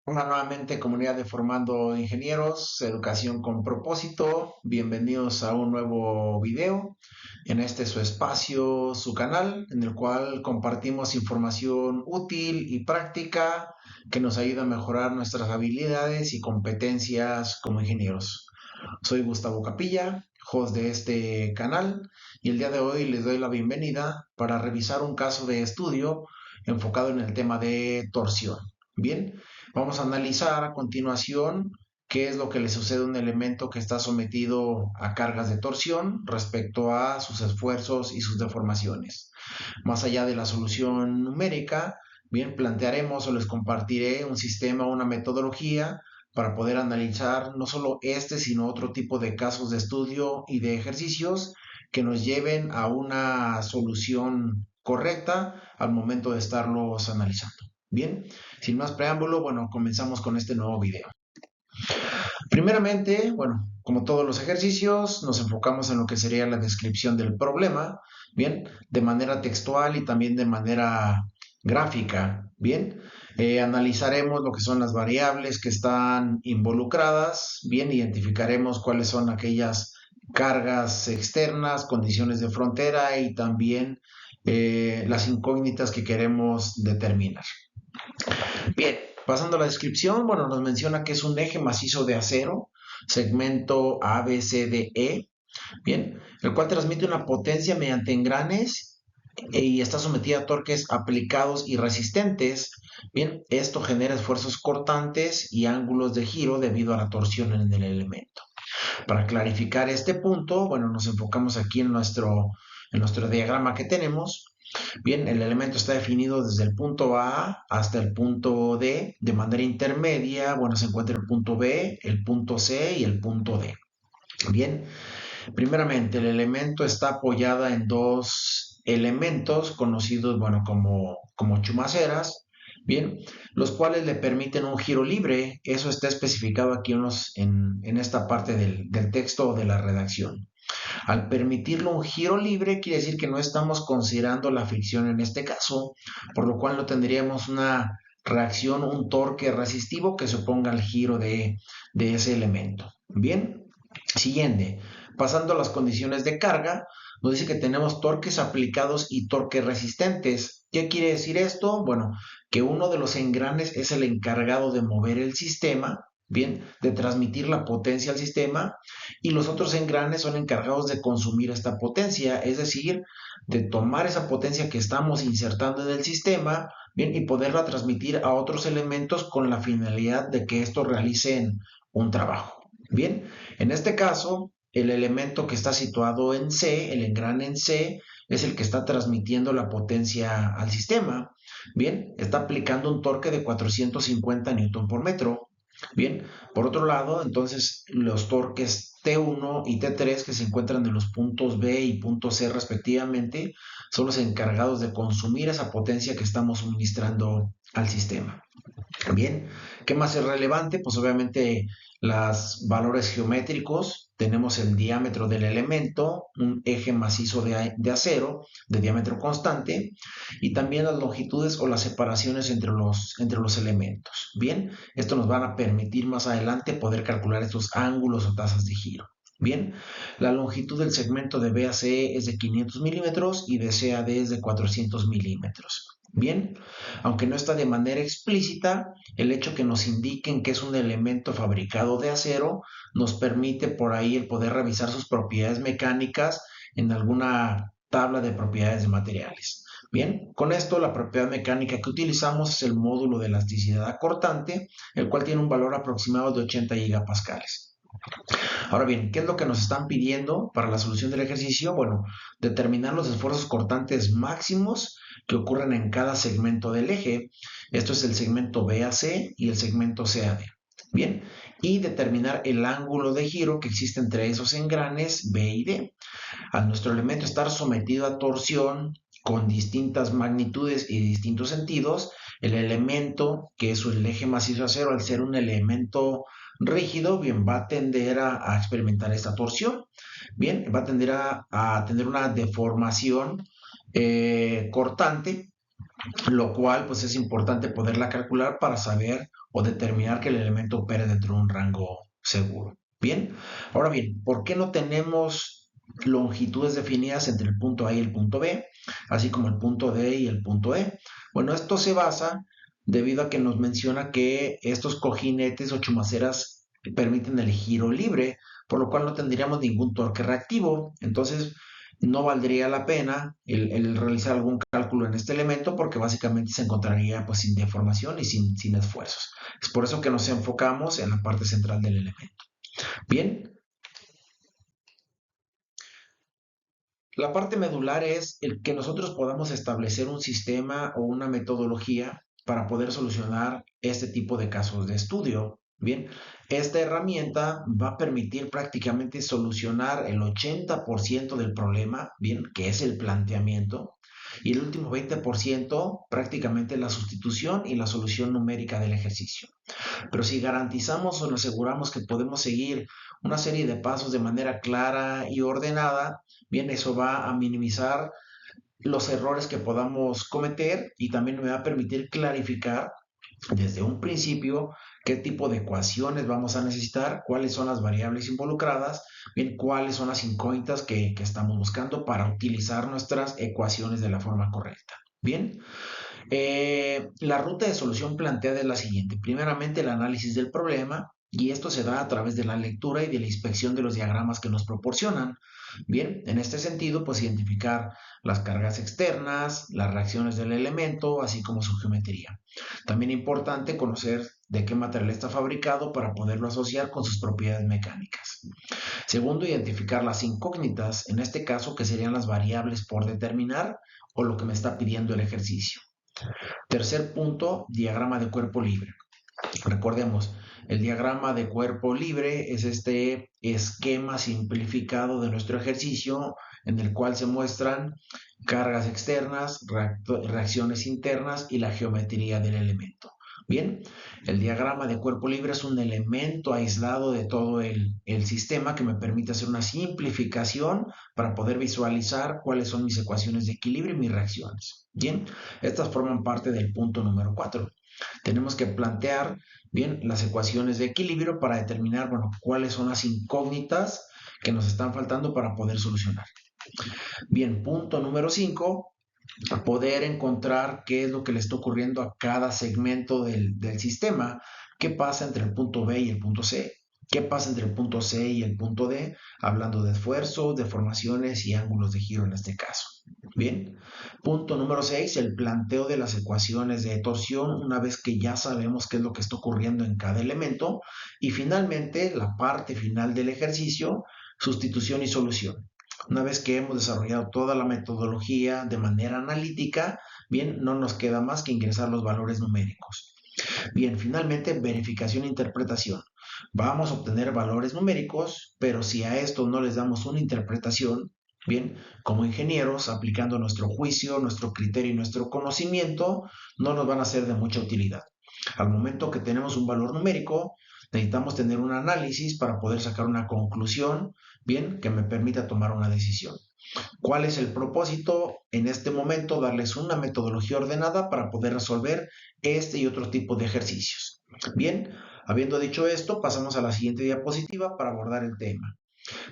Hola nuevamente, comunidad de Formando Ingenieros, Educación con Propósito. Bienvenidos a un nuevo video. En este su espacio, su canal, en el cual compartimos información útil y práctica que nos ayuda a mejorar nuestras habilidades y competencias como ingenieros. Soy Gustavo Capilla, host de este canal, y el día de hoy les doy la bienvenida para revisar un caso de estudio enfocado en el tema de torsión. Bien, vamos a analizar a continuación qué es lo que le sucede a un elemento que está sometido a cargas de torsión respecto a sus esfuerzos y sus deformaciones. Más allá de la solución numérica, bien, plantearemos o les compartiré un sistema, una metodología para poder analizar no solo este, sino otro tipo de casos de estudio y de ejercicios que nos lleven a una solución correcta al momento de estarlos analizando. Bien, sin más preámbulo, bueno, comenzamos con este nuevo video. Primeramente, bueno, como todos los ejercicios, nos enfocamos en lo que sería la descripción del problema, bien, de manera textual y también de manera gráfica, bien. Analizaremos lo que son las variables que están involucradas, bien, identificaremos cuáles son aquellas cargas externas, condiciones de frontera y también las incógnitas que queremos determinar. Bien, pasando a la descripción, bueno, nos menciona que es un eje macizo de acero, segmento ABCDE, bien, el cual transmite una potencia mediante engranes y está sometida a torques aplicados y resistentes. Bien, esto genera esfuerzos cortantes y ángulos de giro debido a la torsión en el elemento. Para clarificar este punto, bueno, nos enfocamos aquí en nuestro diagrama que tenemos. Bien, el elemento está definido desde el punto A hasta el punto D de manera intermedia. Bueno, se encuentra el punto B, el punto C y el punto D. Bien, primeramente el elemento está apoyada en dos elementos conocidos, bueno, como chumaceras. Bien, los cuales le permiten un giro libre. Eso está especificado aquí en esta parte del texto o de la redacción. Al permitirlo un giro libre, quiere decir que no estamos considerando la fricción en este caso, por lo cual no tendríamos una reacción, un torque resistivo que se oponga al giro de ese elemento. Bien, siguiente. Pasando a las condiciones de carga, nos dice que tenemos torques aplicados y torques resistentes. ¿Qué quiere decir esto? Bueno, que uno de los engranes es el encargado de mover el sistema, bien, de transmitir la potencia al sistema, y los otros engranes son encargados de consumir esta potencia, es decir, de tomar esa potencia que estamos insertando en el sistema, bien, y poderla transmitir a otros elementos con la finalidad de que estos realicen un trabajo. Bien, en este caso, el elemento que está situado en C, el engrane en C, es el que está transmitiendo la potencia al sistema. Bien, está aplicando un torque de 450 Newton por metro. Bien, por otro lado, entonces los torques T1 y T3 que se encuentran en los puntos B y punto C respectivamente son los encargados de consumir esa potencia que estamos suministrando al sistema. Bien, ¿qué más es relevante? Pues obviamente los valores geométricos. Tenemos el diámetro del elemento, un eje macizo de acero de diámetro constante y también las longitudes o las separaciones entre los elementos. Bien, esto nos van a permitir más adelante poder calcular estos ángulos o tasas de giro. Bien, la longitud del segmento de B a C es de 500 milímetros y de C a D es de 400 milímetros. Bien, aunque no está de manera explícita, el hecho que nos indiquen que es un elemento fabricado de acero nos permite por ahí el poder revisar sus propiedades mecánicas en alguna tabla de propiedades de materiales. Bien, con esto la propiedad mecánica que utilizamos es el módulo de elasticidad acortante, el cual tiene un valor aproximado de 80 gigapascales. Ahora bien, ¿qué es lo que nos están pidiendo para la solución del ejercicio? Bueno, determinar los esfuerzos cortantes máximos que ocurren en cada segmento del eje. Esto es el segmento BAC y el segmento CAD. Bien, y determinar el ángulo de giro que existe entre esos engranes B y D. Al nuestro elemento estar sometido a torsión con distintas magnitudes y distintos sentidos, el elemento, que es el eje macizo acero, al ser un elemento rígido, bien, va a tender a experimentar esta torsión, bien, va a tender a tener una deformación cortante, lo cual pues es importante poderla calcular para saber o determinar que el elemento opere dentro de un rango seguro. Bien, ahora bien, ¿por qué no tenemos longitudes definidas entre el punto A y el punto B, así como el punto D y el punto E? Bueno, esto se basa debido a que nos menciona que estos cojinetes o chumaceras permiten el giro libre, por lo cual no tendríamos ningún torque reactivo. Entonces, no valdría la pena el realizar algún cálculo en este elemento porque básicamente se encontraría pues sin deformación y sin esfuerzos. Es por eso que nos enfocamos en la parte central del elemento. Bien, la parte medular es el que nosotros podamos establecer un sistema o una metodología para poder solucionar este tipo de casos de estudio. Bien, esta herramienta va a permitir prácticamente solucionar el 80% del problema, bien, que es el planteamiento, y el último 20% prácticamente la sustitución y la solución numérica del ejercicio. Pero si garantizamos o nos aseguramos que podemos seguir una serie de pasos de manera clara y ordenada, bien, eso va a minimizar los errores que podamos cometer y también me va a permitir clarificar desde un principio qué tipo de ecuaciones vamos a necesitar, cuáles son las variables involucradas, bien, cuáles son las incógnitas que estamos buscando para utilizar nuestras ecuaciones de la forma correcta. Bien, la ruta de solución planteada es la siguiente. Primeramente, el análisis del problema, y esto se da a través de la lectura y de la inspección de los diagramas que nos proporcionan. Bien, en este sentido, pues identificar las cargas externas, las reacciones del elemento, así como su geometría. También importante conocer de qué material está fabricado para poderlo asociar con sus propiedades mecánicas. Segundo, identificar las incógnitas, en este caso que serían las variables por determinar o lo que me está pidiendo el ejercicio. Tercer punto, diagrama de cuerpo libre. Recordemos, el diagrama de cuerpo libre es este esquema simplificado de nuestro ejercicio en el cual se muestran cargas externas, reacciones internas y la geometría del elemento. Bien, el diagrama de cuerpo libre es un elemento aislado de todo el sistema que me permite hacer una simplificación para poder visualizar cuáles son mis ecuaciones de equilibrio y mis reacciones. Bien, estas forman parte del punto número 4. Tenemos que plantear bien las ecuaciones de equilibrio para determinar, bueno, cuáles son las incógnitas que nos están faltando para poder solucionar. Bien, punto número 5, poder encontrar qué es lo que le está ocurriendo a cada segmento del sistema, qué pasa entre el punto B y el punto C, qué pasa entre el punto C y el punto D, hablando de esfuerzos, deformaciones y ángulos de giro en este caso. Bien, punto número 6, el planteo de las ecuaciones de torsión una vez que ya sabemos qué es lo que está ocurriendo en cada elemento. Y finalmente, la parte final del ejercicio, sustitución y solución. Una vez que hemos desarrollado toda la metodología de manera analítica, bien, no nos queda más que ingresar los valores numéricos. Bien, finalmente, verificación e interpretación. Vamos a obtener valores numéricos, pero si a esto no les damos una interpretación, bien, como ingenieros, aplicando nuestro juicio, nuestro criterio y nuestro conocimiento, no nos van a ser de mucha utilidad. Al momento que tenemos un valor numérico, necesitamos tener un análisis para poder sacar una conclusión, bien, que me permita tomar una decisión. ¿Cuál es el propósito? En este momento, darles una metodología ordenada para poder resolver este y otro tipo de ejercicios. Bien, habiendo dicho esto, pasamos a la siguiente diapositiva para abordar el tema.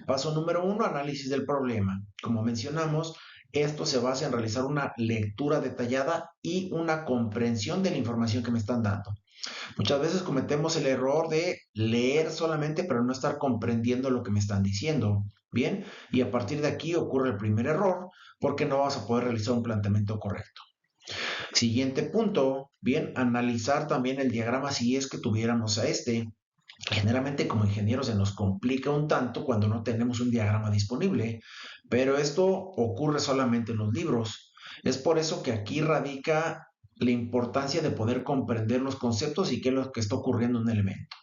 Paso número 1, análisis del problema. Como mencionamos, esto se basa en realizar una lectura detallada y una comprensión de la información que me están dando. Muchas veces cometemos el error de leer solamente pero no estar comprendiendo lo que me están diciendo. Bien, y a partir de aquí ocurre el primer error porque no vas a poder realizar un planteamiento correcto. Siguiente punto, bien, analizar también el diagrama si es que tuviéramos a este. Generalmente como ingenieros se nos complica un tanto cuando no tenemos un diagrama disponible, pero esto ocurre solamente en los libros. Es por eso que aquí radica la importancia de poder comprender los conceptos y qué es lo que está ocurriendo en un elemento.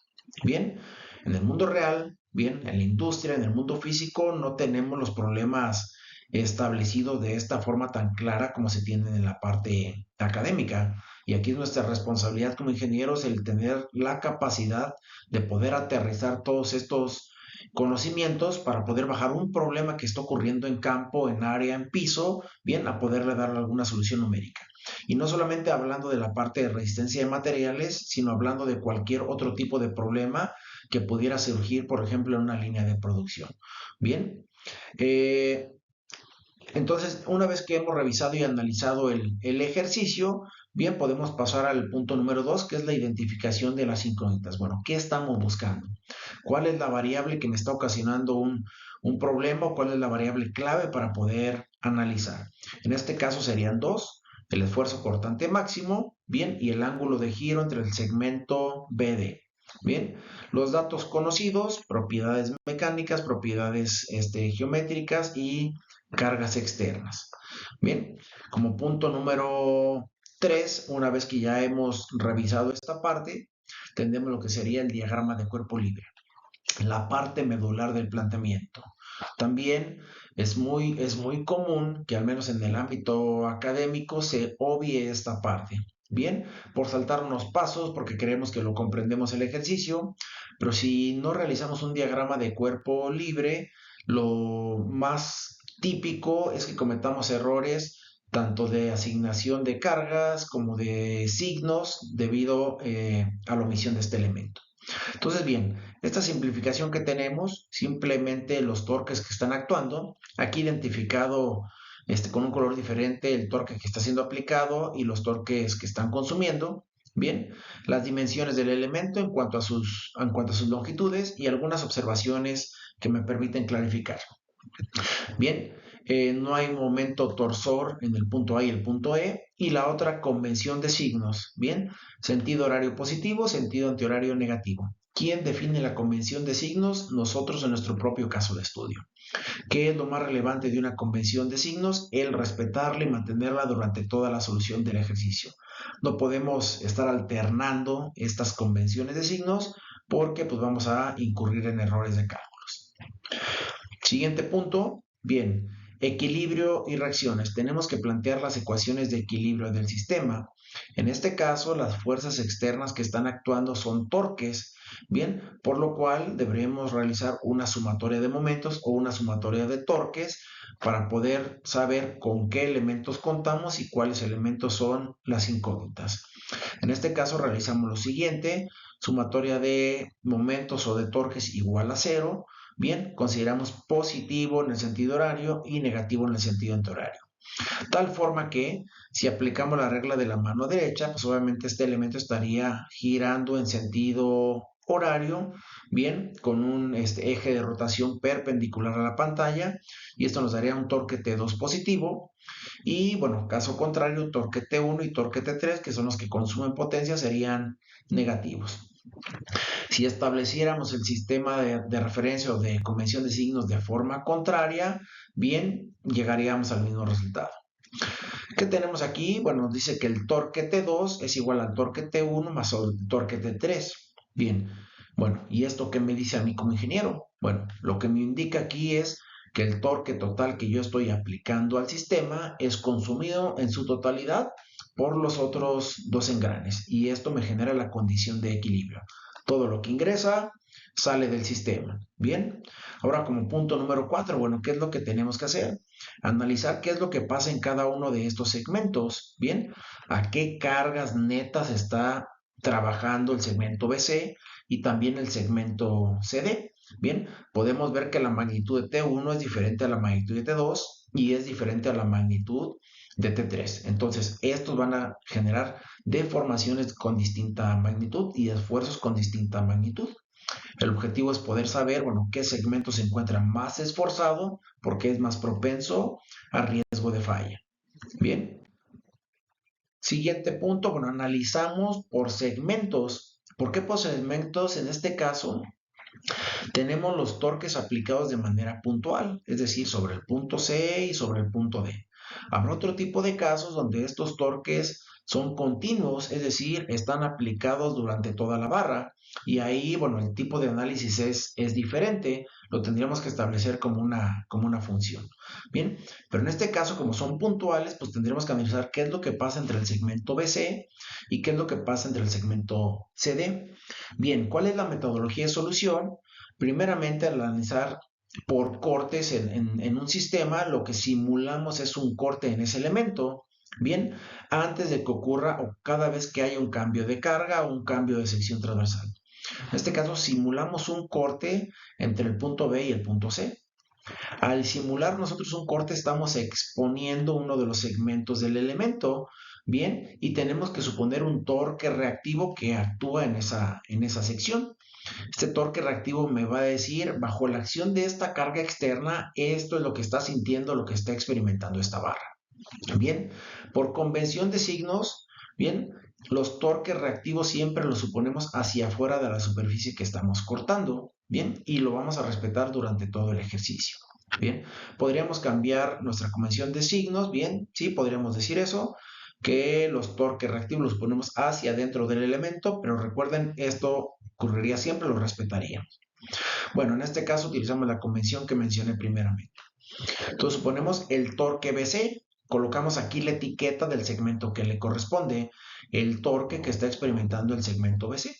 Bien, en el mundo real, bien, en la industria, en el mundo físico, no tenemos los problemas establecidos de esta forma tan clara como se tienen en la parte académica. Y aquí es nuestra responsabilidad como ingenieros el tener la capacidad de poder aterrizar todos estos conocimientos para poder bajar un problema que está ocurriendo en campo, en área, en piso, bien, a poderle dar alguna solución numérica. Y no solamente hablando de la parte de resistencia de materiales, sino hablando de cualquier otro tipo de problema que pudiera surgir, por ejemplo, en una línea de producción. Bien, eh, entonces, una vez que hemos revisado y analizado el ejercicio, bien, podemos pasar al punto número 2, que es la identificación de las incógnitas. Bueno, ¿qué estamos buscando? ¿Cuál es la variable que me está ocasionando un problema o cuál es la variable clave para poder analizar? En este caso serían dos, el esfuerzo cortante máximo, bien, y el ángulo de giro entre el segmento BD. Bien, los datos conocidos, propiedades mecánicas, propiedades geométricas y cargas externas. Bien, como punto número 3, una vez que ya hemos revisado esta parte, tendremos lo que sería el diagrama de cuerpo libre, la parte medular del planteamiento. También es muy común que al menos en el ámbito académico se obvie esta parte. Bien, por saltar unos pasos, porque creemos que lo comprendemos el ejercicio, pero si no realizamos un diagrama de cuerpo libre, lo más típico es que cometamos errores tanto de asignación de cargas como de signos debido a la omisión de este elemento. Entonces, bien, esta simplificación que tenemos, simplemente los torques que están actuando, aquí identificado con un color diferente el torque que está siendo aplicado y los torques que están consumiendo. Bien, las dimensiones del elemento en cuanto a sus longitudes y algunas observaciones que me permiten clarificar. Bien, no hay momento torsor en el punto A y el punto E. Y la otra, convención de signos. Bien, sentido horario positivo, sentido antihorario negativo. ¿Quién define la convención de signos? Nosotros en nuestro propio caso de estudio. ¿Qué es lo más relevante de una convención de signos? El respetarla y mantenerla durante toda la solución del ejercicio. No podemos estar alternando estas convenciones de signos porque pues vamos a incurrir en errores de cálculos. Siguiente punto, bien, equilibrio y reacciones. Tenemos que plantear las ecuaciones de equilibrio del sistema. En este caso, las fuerzas externas que están actuando son torques, bien, por lo cual deberemos realizar una sumatoria de momentos o una sumatoria de torques para poder saber con qué elementos contamos y cuáles elementos son las incógnitas. En este caso realizamos lo siguiente, sumatoria de momentos o de torques igual a 0. Bien, consideramos positivo en el sentido horario y negativo en el sentido antihorario. Tal forma que si aplicamos la regla de la mano derecha, pues obviamente este elemento estaría girando en sentido horario, bien, con un eje de rotación perpendicular a la pantalla, y esto nos daría un torque T2 positivo. Y bueno, caso contrario, torque T1 y torque T3, que son los que consumen potencia, serían negativos. Si estableciéramos el sistema de referencia o de convención de signos de forma contraria, bien, llegaríamos al mismo resultado. ¿Qué tenemos aquí? Bueno, nos dice que el torque T2 es igual al torque T1 más el torque T3. Bien, bueno, ¿y esto qué me dice a mí como ingeniero? Bueno, lo que me indica aquí es que el torque total que yo estoy aplicando al sistema es consumido en su totalidad por los otros dos engranes y esto me genera la condición de equilibrio. Todo lo que ingresa sale del sistema. Bien, ahora como punto número 4, bueno, ¿qué es lo que tenemos que hacer? Analizar qué es lo que pasa en cada uno de estos segmentos. Bien, a qué cargas netas está trabajando el segmento BC y también el segmento CD. Bien, podemos ver que la magnitud de T1 es diferente a la magnitud de T2 y es diferente a la magnitud de T3. Entonces, estos van a generar deformaciones con distinta magnitud y esfuerzos con distinta magnitud. El objetivo es poder saber, bueno, qué segmento se encuentra más esforzado porque es más propenso a riesgo de falla. Bien. Siguiente punto, bueno, analizamos por segmentos. ¿Por qué por segmentos? En este caso, tenemos los torques aplicados de manera puntual, es decir, sobre el punto C y sobre el punto D. Habrá otro tipo de casos donde estos torques son continuos, es decir, están aplicados durante toda la barra. Y ahí, bueno, el tipo de análisis es diferente, lo tendríamos que establecer como una función. Bien, pero en este caso, como son puntuales, pues tendríamos que analizar qué es lo que pasa entre el segmento BC y qué es lo que pasa entre el segmento CD. Bien, ¿cuál es la metodología de solución? primeramente al analizar por cortes en un sistema, lo que simulamos es un corte en ese elemento, bien, antes de que ocurra o cada vez que haya un cambio de carga o un cambio de sección transversal. En este caso, simulamos un corte entre el punto B y el punto C. Al simular nosotros un corte, estamos exponiendo uno de los segmentos del elemento, bien, y tenemos que suponer un torque reactivo que actúa en esa sección. Este torque reactivo me va a decir, bajo la acción de esta carga externa, esto es lo que está sintiendo, lo que está experimentando esta barra. Bien, por convención de signos, bien, los torques reactivos siempre los suponemos hacia afuera de la superficie que estamos cortando, bien, y lo vamos a respetar durante todo el ejercicio. Bien, podríamos cambiar nuestra convención de signos, bien, sí, podríamos decir eso, que los torques reactivos los ponemos hacia adentro del elemento, pero recuerden, esto ocurriría siempre, lo respetaríamos. Bueno, en este caso utilizamos la convención que mencioné primeramente. Entonces suponemos el torque BC, colocamos aquí la etiqueta del segmento que le corresponde, el torque que está experimentando el segmento BC.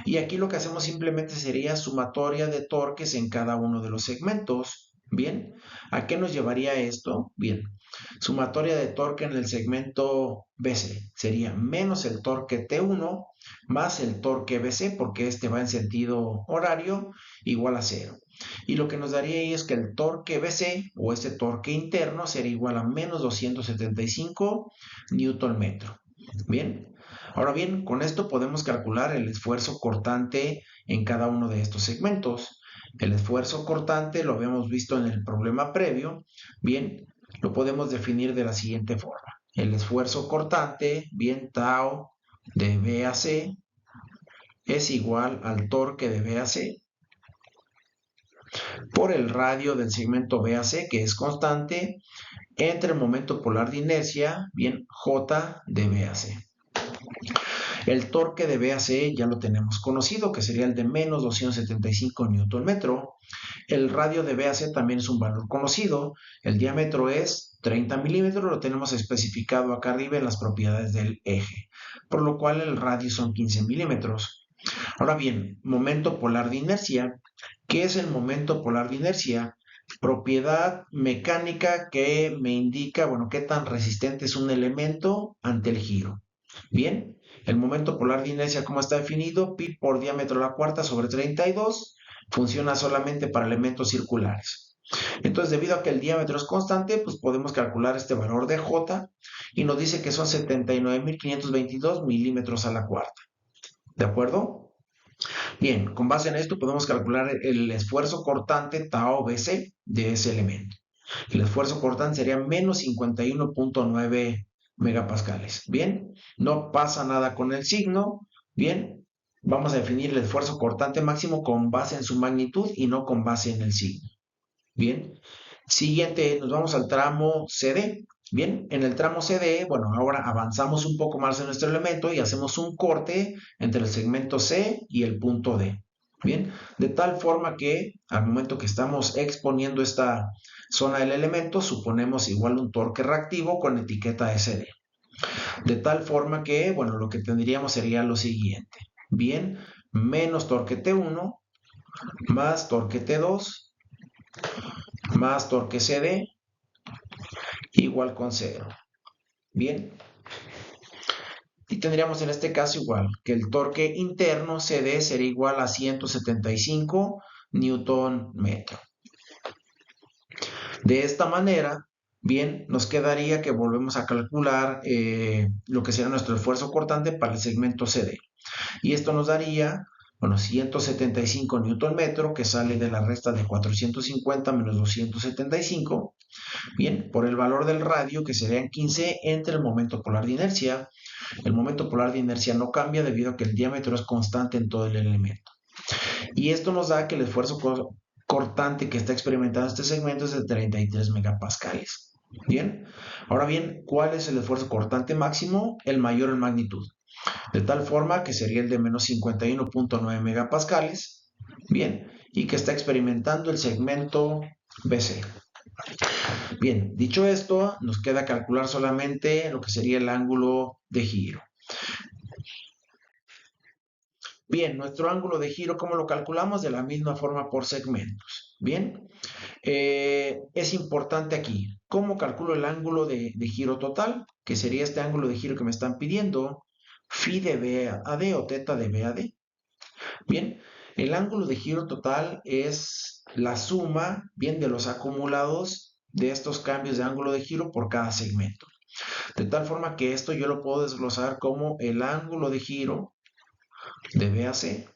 Y aquí lo que hacemos simplemente sería sumatoria de torques en cada uno de los segmentos. Bien, ¿a qué nos llevaría esto? Bien, sumatoria de torque en el segmento BC sería menos el torque T1 más el torque BC, porque este va en sentido horario, igual a 0. Y lo que nos daría ahí es que el torque BC o este torque interno sería igual a menos 275 Newton metro. Bien, ahora bien, con esto podemos calcular el esfuerzo cortante en cada uno de estos segmentos. El esfuerzo cortante lo habíamos visto en el problema previo. Bien, lo podemos definir de la siguiente forma. El esfuerzo cortante, bien, tau de B a C es igual al torque de B a C por el radio del segmento B a C, que es constante, entre el momento polar de inercia, bien, J de B a C. El torque de B a C ya lo tenemos conocido, que sería el de menos 275 Newton metro. El radio de B a C también es un valor conocido. El diámetro es 30 milímetros, lo tenemos especificado acá arriba en las propiedades del eje, por lo cual el radio son 15 milímetros. Ahora bien, momento polar de inercia. ¿Qué es el momento polar de inercia? Propiedad mecánica que me indica, bueno, qué tan resistente es un elemento ante el giro. Bien, el momento polar de inercia, ¿cómo está definido? Pi por diámetro a la cuarta sobre 32, funciona solamente para elementos circulares. Entonces, debido a que el diámetro es constante, pues podemos calcular este valor de J y nos dice que son 79.522 milímetros a la cuarta. ¿De acuerdo? Bien, con base en esto podemos calcular el esfuerzo cortante tau BC de ese elemento. El esfuerzo cortante sería menos 51.9 megapascales. Bien, no pasa nada con el signo. Bien, vamos a definir el esfuerzo cortante máximo con base en su magnitud y no con base en el signo. Bien, siguiente, nos vamos al tramo CD. Bien, en el tramo CD, bueno, ahora avanzamos un poco más en nuestro elemento y hacemos un corte entre el segmento C y el punto D. Bien, de tal forma que al momento que estamos exponiendo esta zona del elemento, suponemos igual un torque reactivo con etiqueta SD. De tal forma que, bueno, lo que tendríamos sería lo siguiente. Bien, menos torque T1 más torque T2 más torque CD igual con 0. Bien. Y tendríamos en este caso igual que el torque interno CD sería igual a 175 Newton metro. De esta manera, bien, nos quedaría que volvemos a calcular lo que será nuestro esfuerzo cortante para el segmento CD. Y esto nos daría, bueno, 175 Newton metro, que sale de la resta de 450 menos 275, bien, por el valor del radio, que serían 15 entre el momento polar de inercia. El momento polar de inercia no cambia debido a que el diámetro es constante en todo el elemento. Y esto nos da que el esfuerzo cortante que está experimentando este segmento es de 33 megapascales. Bien, ahora bien, ¿cuál es el esfuerzo cortante máximo? El mayor en magnitud. De tal forma que sería el de menos 51.9 megapascales. Bien, y que está experimentando el segmento BC. Bien, dicho esto, nos queda calcular solamente lo que sería el ángulo de giro. Bien, nuestro ángulo de giro, ¿cómo lo calculamos? De la misma forma por segmentos. Bien, es importante aquí, ¿cómo calculo el ángulo de giro total? Que sería este ángulo de giro que me están pidiendo, phi de B a D o teta de B a D. Bien, el ángulo de giro total es la suma, bien, de los acumulados de estos cambios de ángulo de giro por cada segmento. De tal forma que esto yo lo puedo desglosar como el ángulo de giro de B a C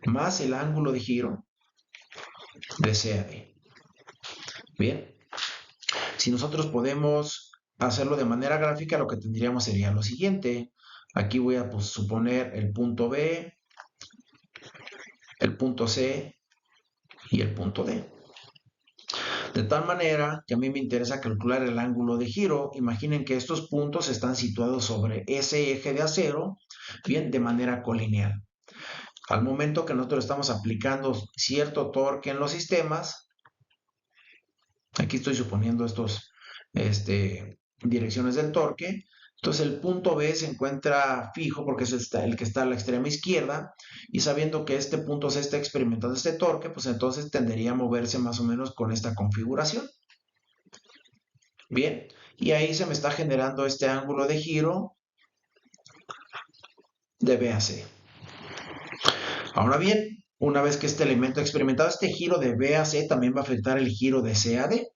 más el ángulo de giro de C a D. Bien, si nosotros podemos hacerlo de manera gráfica, lo que tendríamos sería lo siguiente. Aquí voy a suponer el punto B, el punto C y el punto D. De tal manera que a mí me interesa calcular el ángulo de giro. Imaginen que estos puntos están situados sobre ese eje de acero, bien, de manera colineal. Al momento que nosotros estamos aplicando cierto torque en los sistemas, aquí estoy suponiendo estos direcciones del torque. Entonces el punto B se encuentra fijo porque es el que está a la extrema izquierda, y sabiendo que este punto se está experimentando este torque, pues entonces tendería a moverse más o menos con esta configuración. Bien, y ahí se me está generando este ángulo de giro de B a C. Ahora bien, una vez que este elemento ha experimentado este giro de B a C, también va a afectar el giro de C a D.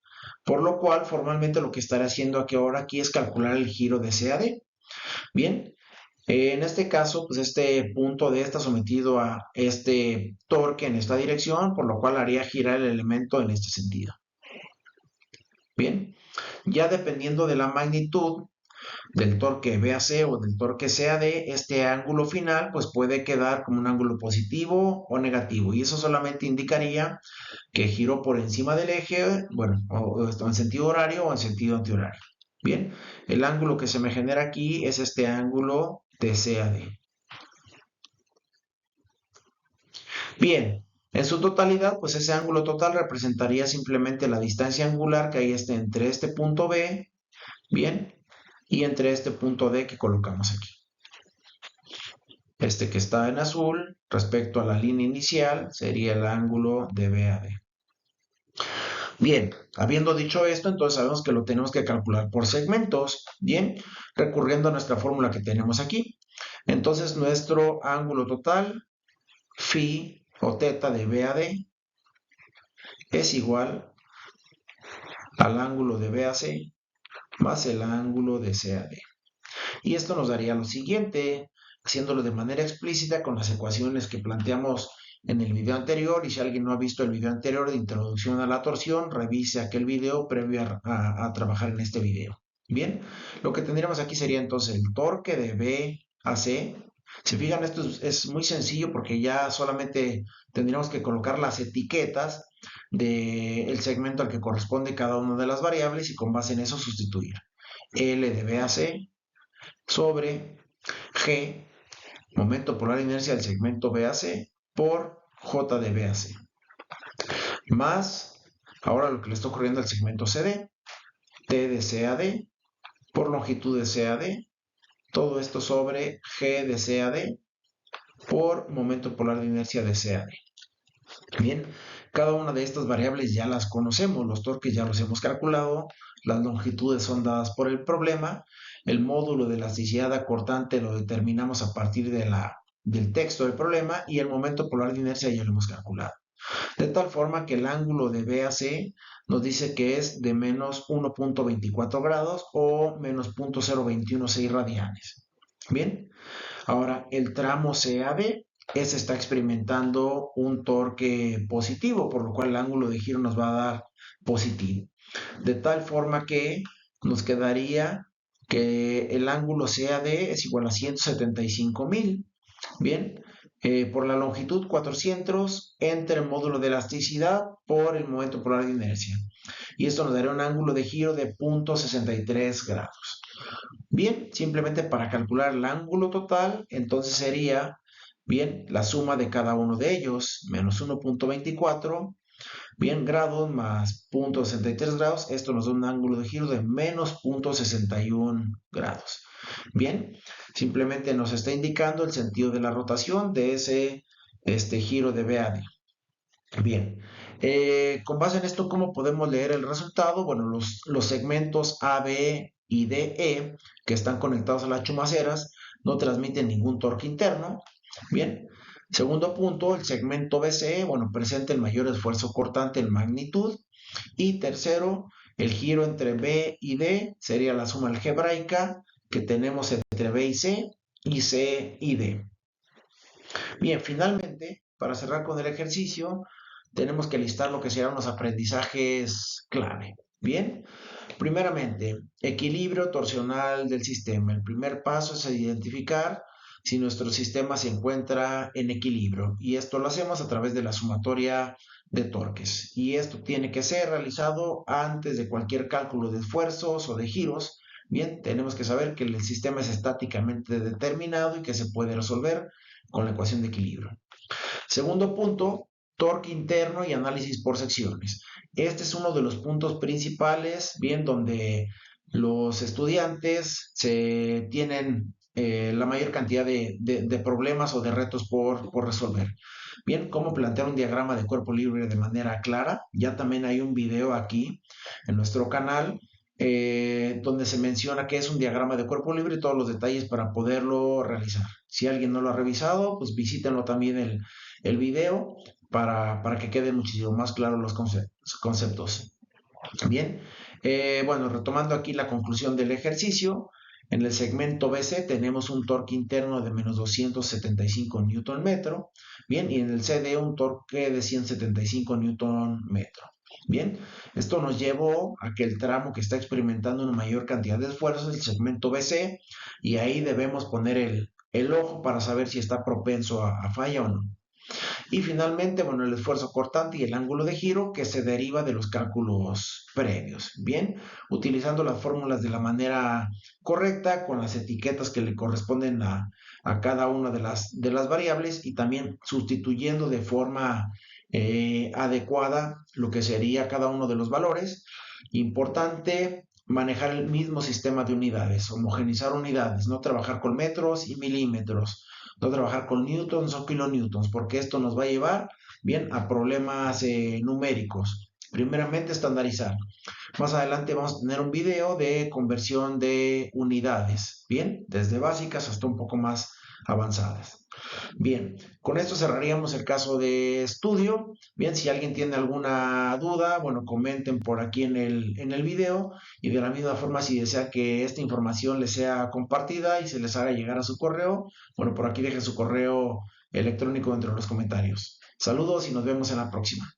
Por lo cual, formalmente lo que estaré haciendo aquí es calcular el giro de C a D. Bien, en este caso, pues este punto D está sometido a este torque en esta dirección, por lo cual haría girar el elemento en este sentido. Bien, ya dependiendo de la magnitud del torque BAC o del torque CAD, este ángulo final pues puede quedar como un ángulo positivo o negativo, y eso solamente indicaría que giró por encima del eje, bueno, o en sentido horario o en sentido antihorario. Bien, el ángulo que se me genera aquí es este ángulo de CAD. Bien, en su totalidad, pues ese ángulo total representaría simplemente la distancia angular que hay entre este punto B, bien, y entre este punto D que colocamos aquí. Este que está en azul, respecto a la línea inicial, sería el ángulo de BAD. Bien, habiendo dicho esto, entonces sabemos que lo tenemos que calcular por segmentos, bien, recurriendo a nuestra fórmula que tenemos aquí. Entonces nuestro ángulo total, phi o teta de BAD, es igual al ángulo de BAC más el ángulo de CAD. Y esto nos daría lo siguiente, haciéndolo de manera explícita con las ecuaciones que planteamos en el video anterior. Y si alguien no ha visto el video anterior de introducción a la torsión, revise aquel video previo a trabajar en este video. Bien, lo que tendríamos aquí sería entonces el torque de B a C. Si fijan, esto es muy sencillo porque ya solamente tendríamos que colocar las etiquetas del segmento al que corresponde cada una de las variables y con base en eso sustituir. L de B a C sobre G, momento polar de inercia del segmento BAC, por J de BAC. Más, ahora lo que le está ocurriendo al segmento CD, T de CAD, por longitud de CAD, todo esto sobre G de CAD, por momento polar de inercia de CAD. Bien, cada una de estas variables ya las conocemos, los torques ya los hemos calculado, las longitudes son dadas por el problema, el módulo de elasticidad acortante lo determinamos a partir del texto del problema, y el momento polar de inercia ya lo hemos calculado. De tal forma que el ángulo de BAC nos dice que es de menos 1.24 grados o menos 0.0216 radianes. Bien, ahora el tramo CAD, ese está experimentando un torque positivo, por lo cual el ángulo de giro nos va a dar positivo. De tal forma que nos quedaría que el ángulo CAD es igual a 175.000. Bien, por la longitud 400 entre el módulo de elasticidad por el momento polar de inercia. Y esto nos daría un ángulo de giro de 0.63 grados. Bien, simplemente para calcular el ángulo total, entonces sería, bien, la suma de cada uno de ellos, menos 1.24, bien, grados más 0.63 grados, esto nos da un ángulo de giro de menos 0.61 grados. Bien, simplemente nos está indicando el sentido de la rotación de ese giro de B a D. Bien, con base en esto, ¿cómo podemos leer el resultado? Bueno, los segmentos A, B y D, E, que están conectados a las chumaceras, no transmiten ningún torque interno. Bien, segundo punto, el segmento BC, bueno, presenta el mayor esfuerzo cortante en magnitud. Y tercero, el giro entre B y D sería la suma algebraica que tenemos entre B y C y D. Bien, finalmente, para cerrar con el ejercicio, tenemos que listar lo que serán los aprendizajes clave. Bien, primeramente, equilibrio torsional del sistema. El primer paso es identificar si nuestro sistema se encuentra en equilibrio y esto lo hacemos a través de la sumatoria de torques y esto tiene que ser realizado antes de cualquier cálculo de esfuerzos o de giros. Bien, tenemos que saber que el sistema es estáticamente determinado y que se puede resolver con la ecuación de equilibrio. Segundo punto, torque interno y análisis por secciones. Este es uno de los puntos principales, bien, donde los estudiantes se tienen la mayor cantidad de problemas o de retos por resolver. Bien, cómo plantear un diagrama de cuerpo libre de manera clara. Ya también hay un video aquí en nuestro canal donde se menciona qué es un diagrama de cuerpo libre y todos los detalles para poderlo realizar. Si alguien no lo ha revisado, pues visítenlo también el video para que queden muchísimo más claros los conceptos. Bien, bueno, retomando aquí la conclusión del ejercicio, en el segmento BC tenemos un torque interno de menos 275 Newton metro, bien, y en el CD un torque de 175 Newton metro. Bien, esto nos llevó a que el tramo que está experimentando una mayor cantidad de esfuerzos es el segmento BC y ahí debemos poner el ojo para saber si está propenso a falla o no. Y finalmente, bueno, el esfuerzo cortante y el ángulo de giro que se deriva de los cálculos previos. Bien, utilizando las fórmulas de la manera correcta, con las etiquetas que le corresponden a cada una de las variables y también sustituyendo de forma adecuada lo que sería cada uno de los valores. Importante manejar el mismo sistema de unidades, homogenizar unidades, no trabajar con metros y milímetros, no trabajar con newtons o kilonewtons, porque esto nos va a llevar bien a problemas numéricos. Primeramente, estandarizar. Más adelante vamos a tener un video de conversión de unidades, bien, desde básicas hasta un poco más avanzadas. Bien, con esto cerraríamos el caso de estudio. Bien, si alguien tiene alguna duda, bueno, comenten por aquí en el video y de la misma forma si desea que esta información les sea compartida y se les haga llegar a su correo, bueno, por aquí dejen su correo electrónico dentro de los comentarios. Saludos y nos vemos en la próxima.